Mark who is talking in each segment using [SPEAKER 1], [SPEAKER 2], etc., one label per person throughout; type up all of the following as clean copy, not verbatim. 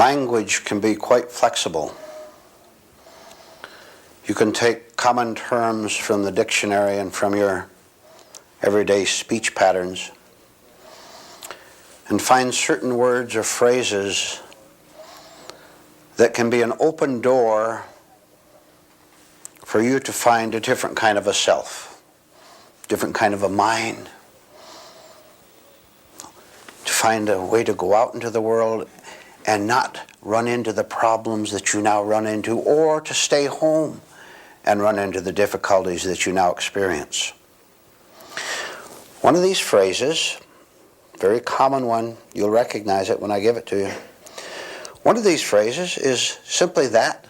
[SPEAKER 1] Language can be quite flexible. You can take common terms from the dictionary and from your everyday speech patterns and find certain words or phrases that can be an open door for you to find a different kind of a self, different kind of a mind, to find a way to go out into the world and not run into the problems that you now run into, or to stay home and run into the difficulties that you now experience. One of these phrases, very common one, you'll recognize it when I give it to you. One of these phrases is simply that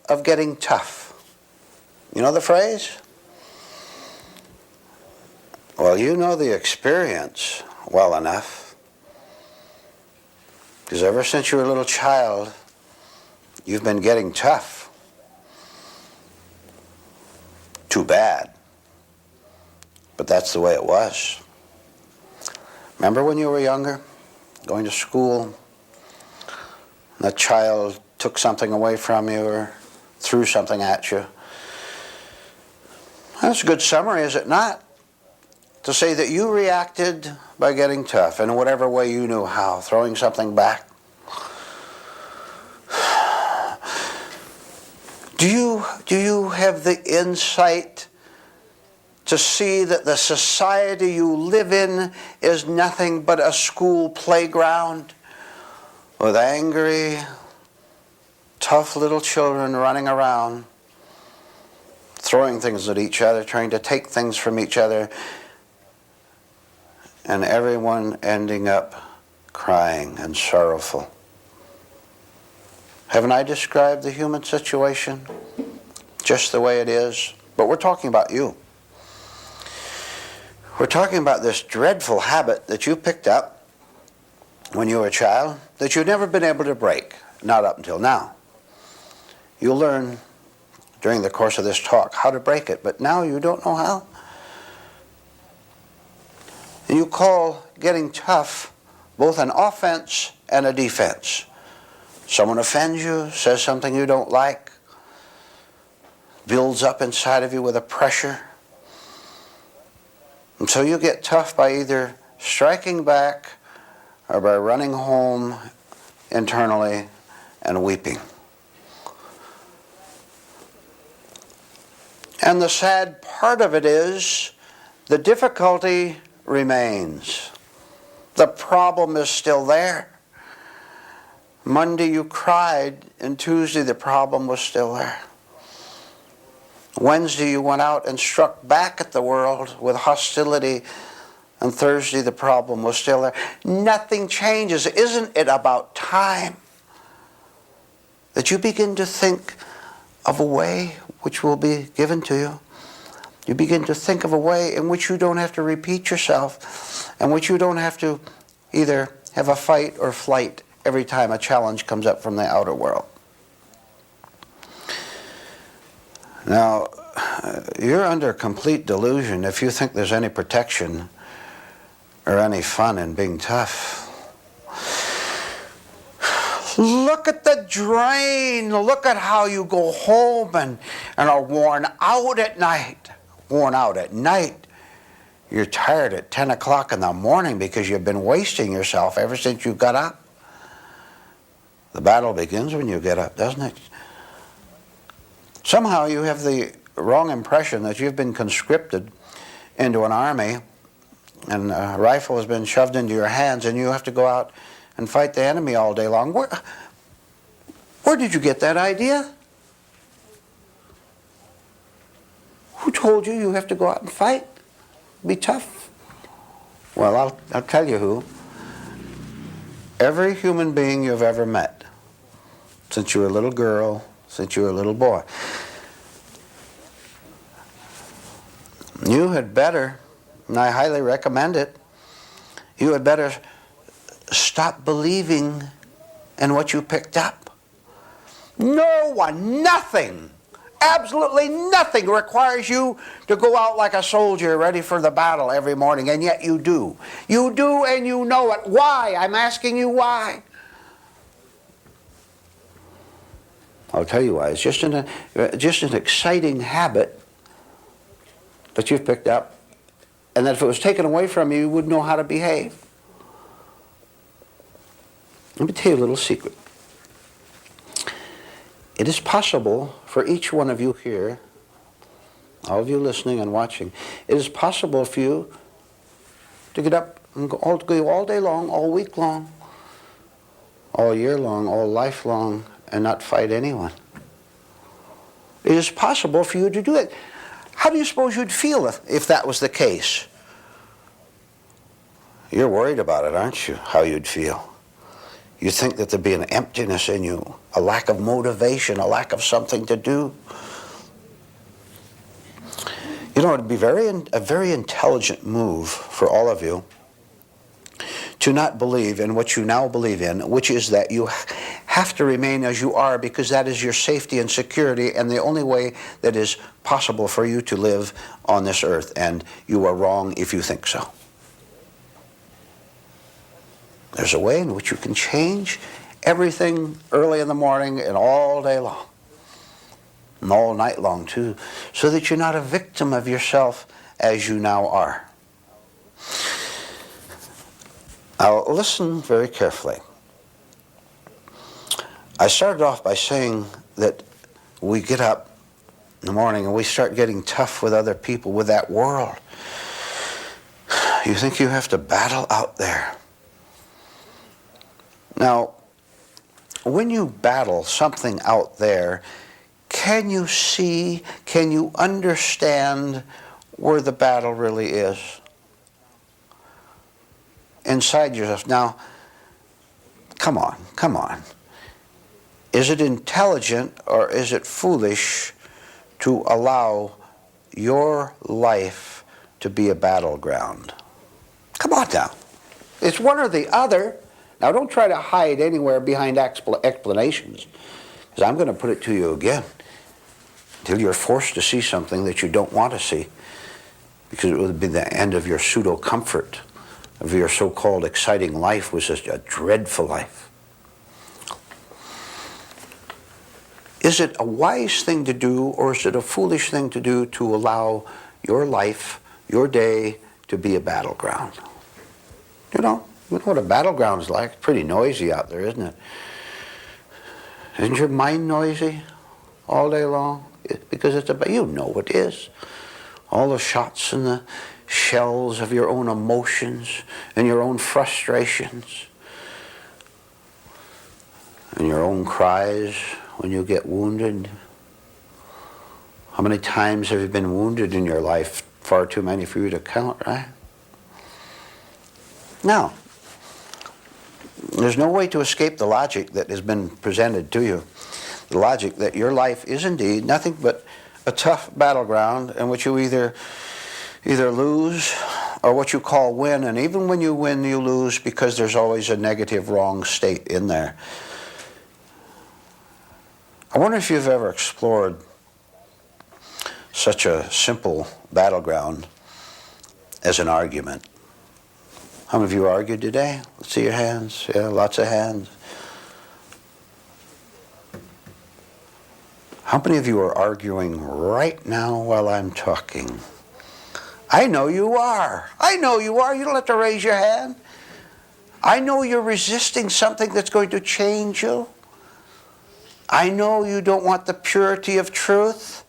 [SPEAKER 1] of getting tough. You know the phrase? Well, you know the experience well enough, because ever since you were a little child, you've been getting tough. Too bad. But that's the way it was. Remember when you were younger, going to school, and a child took something away from you or threw something at you? That's a good summary, is it not? To say that you reacted by getting tough in whatever way you knew how, throwing something back. Do you have the insight to see that the society you live in is nothing but a school playground with angry, tough little children running around, throwing things at each other, trying to take things from each other, and everyone ending up crying and sorrowful? Haven't I described the human situation just the way it is? But we're talking about you. We're talking about this dreadful habit that you picked up when you were a child that you've never been able to break, not up until now. You'll learn during the course of this talk how to break it, but now you don't know how. And you call getting tough both an offense and a defense. Someone offends you, says something you don't like, builds up inside of you with a pressure. And so you get tough by either striking back or by running home internally and weeping. And the sad part of it is the difficulty remains. The problem is still there. Monday you cried, and Tuesday the problem was still there. Wednesday you went out and struck back at the world with hostility, and Thursday the problem was still there. Nothing changes. Isn't it about time that you begin to think of a way which will be given to you? You begin to think of a way in which you don't have to repeat yourself, and which you don't have to either have a fight or flight every time a challenge comes up from the outer world. Now, you're under complete delusion if you think there's any protection or any fun in being tough. Look at the drain. Look at how you go home and are worn out at night. Worn out at night. You're tired at 10 o'clock in the morning because you've been wasting yourself ever since you got up. The battle begins when you get up, doesn't it? Somehow you have the wrong impression that you've been conscripted into an army and a rifle has been shoved into your hands and you have to go out and fight the enemy all day long. Where did you get that idea? Who told you you have to go out and fight? Be tough? Well, I'll tell you who. Every human being you've ever met, since you were a little girl, since you were a little boy. You had better, and I highly recommend it, you had better stop believing in what you picked up. No one, nothing, absolutely nothing requires you to go out like a soldier ready for the battle every morning, and yet you do. You do, and you know it. Why? I'm asking you why. I'll tell you why. It's just an exciting habit that you've picked up, and that if it was taken away from you, you wouldn't know how to behave. Let me tell you a little secret. It is possible for each one of you here, all of you listening and watching, it is possible for you to get up and go all day long, all week long, all year long, all life long, and not fight anyone. It is possible for you to do it. How do you suppose you'd feel if that was the case? You're worried about it, aren't you? How you'd feel. You think that there'd be an emptiness in you, a lack of motivation, a lack of something to do. You know, it'd be a very intelligent move for all of you to not believe in what you now believe in, which is that you have to remain as you are because that is your safety and security and the only way that is possible for you to live on this earth, and you are wrong if you think so. There's a way in which you can change everything early in the morning and all day long, and all night long too, so that you're not a victim of yourself as you now are. Now listen very carefully. I started off by saying that we get up in the morning and we start getting tough with other people, with that world. You think you have to battle out there. Now, when you battle something out there, can you see, can you understand where the battle really is? Inside yourself. Now, come on. Is it intelligent or is it foolish to allow your life to be a battleground? Come on now. It's one or the other. Now don't try to hide anywhere behind explanations, because I'm going to put it to you again until you're forced to see something that you don't want to see, because it would be the end of your pseudo-comfort, of your so-called exciting life, was just a dreadful life. Is it a wise thing to do, or is it a foolish thing to do to allow your life, your day, to be a battleground? You know what a battleground is like? It's pretty noisy out there, isn't it? Isn't your mind noisy all day long? Because it's you know what it is. All the shots and the shells of your own emotions and your own frustrations and your own cries when you get wounded. How many times have you been wounded in your life? Far too many for you to count, right? Now, there's no way to escape the logic that has been presented to you. The logic that your life is indeed nothing but a tough battleground in which you either lose or what you call win, and even when you win, you lose because there's always a negative, wrong state in there. I wonder if you've ever explored such a simple battleground as an argument. How many of you argued today? Let's see your hands. Yeah, lots of hands. How many of you are arguing right now while I'm talking? I know you are. I know you are. You don't have to raise your hand. I know you're resisting something that's going to change you. I know you don't want the purity of truth.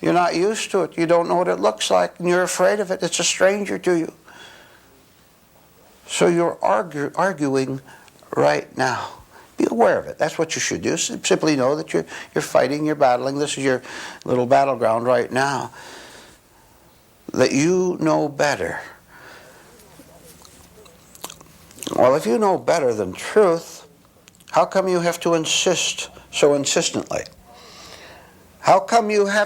[SPEAKER 1] You're not used to it. You don't know what it looks like, and you're afraid of it. It's a stranger to you. So you're arguing right now. Be aware of it. That's what you should do. Simply know that you're fighting, you're battling. This is your little battleground right now. That you know better. Well, if you know better than truth, how come you have to insist so insistently? How come you have